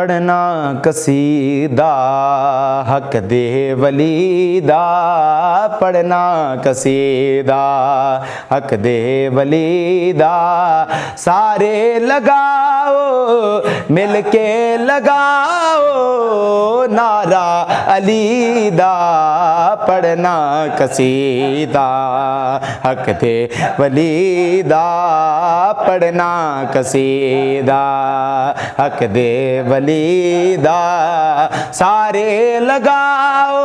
पढ़ना कसीदा हक दे वली दा, पढ़ना कसीदा हक दे वली दा। सारे लगाओ मिल के लगाओ नारा अली दा, पढ़ना कसीदा हक दे वली दा, पढ़ना कसीदा हक दे वली दा। सारे लगाओ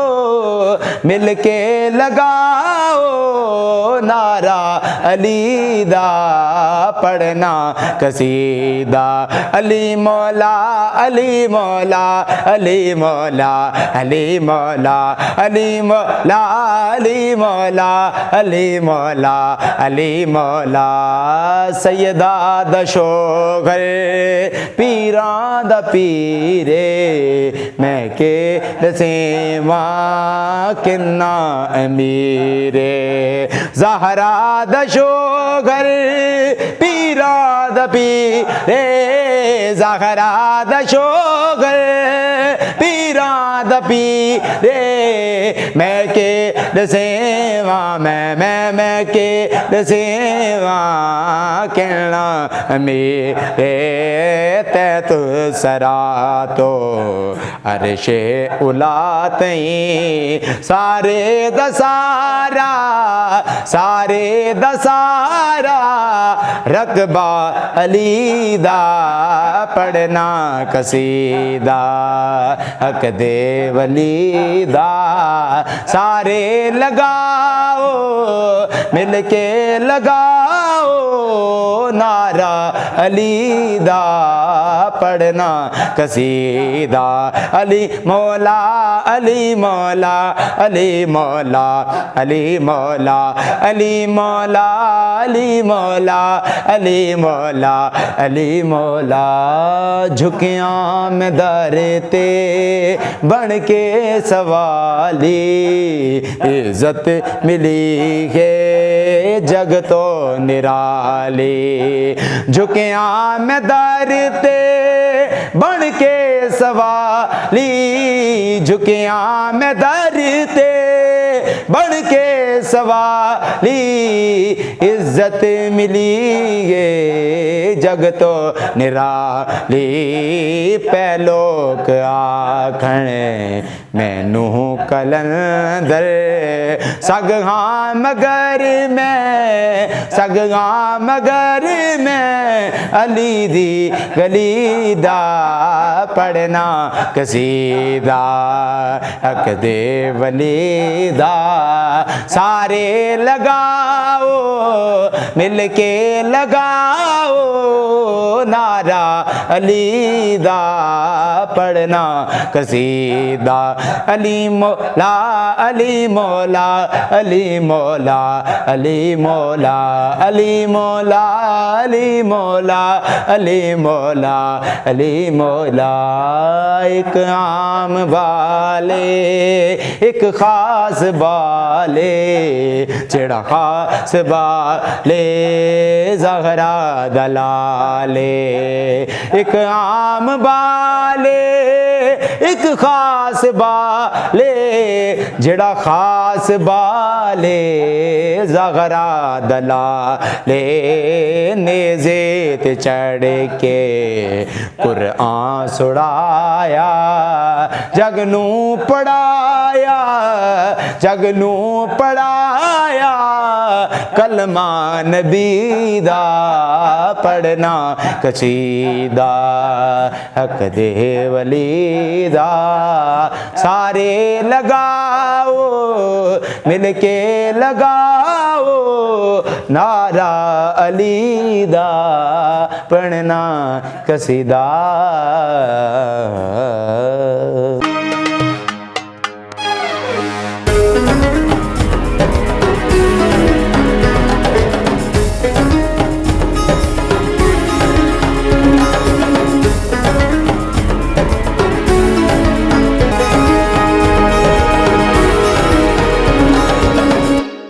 मिल के लगाओ नारा अली दा, पढ़ना कसीदा। अली मौला अली मौला अली मौला अली मौला अली मौला अली मौला अली मौला अली मौला। सैयदा दा शोगर पीरां दा पीरे, मैं के दसेवा किन्ना अमीरे। ज़हरा दा शोगर पीरां दा पीरे, ज़हरा दा शोगर पीरां दा पीरे, मैं के दसेवा मैं के दसेवा किन्ना अमीरे। तैत सरा तो अरशे उला तई, सारे दसारा सारे दसारा रकबा अली दा, पढ़ना कसीदा हक दे वली दा। सारे लगाओ मिल के लगाओ नारा अली दा, पढ़ना कसीदा। अली मौला अली मौला अली मौला अली मौला अली मौला अली मौला अली मौला अली मौला। झुकिया मैं दर ते बन के सवाली, इज्जत मिली है जग तो निराली। झुकिया मैं दर ते बन के सवाली, झुकिया मैं दर ते बन के सवाली। इज्जत मिली है जग तो निराली, पैलोक आखण मैनू कलंदर। सगहा मगर मैं सगहा मगर मैं अली दी गली दा, पढ़ना कसीदा हक दे वली दा। सारे लगाओ मिल के लगाओ नारा अली दा, पढ़ना कसीदा। अली मौला अली मौला अली मौला अली मौला अली मौला अली मौला अली मौला अली मौला। एक आम वाले एक खास बाले, जेड़ा खास बाले ज़हरा दलाले। एक आम बाले एक खास बाले, जेड़ा खास बाले ज़हरा दलाले। नेज़े ते चढ़ के कुरआन सुड़ाया, जगनू पढ़ाया जगनू पढ़ाया। कलमा नबी दा पढ़ना कसीदा हक दे वली दा। सारे लगाओ मिल के लगाओ नारा अली दा, पढ़ना कसीदा।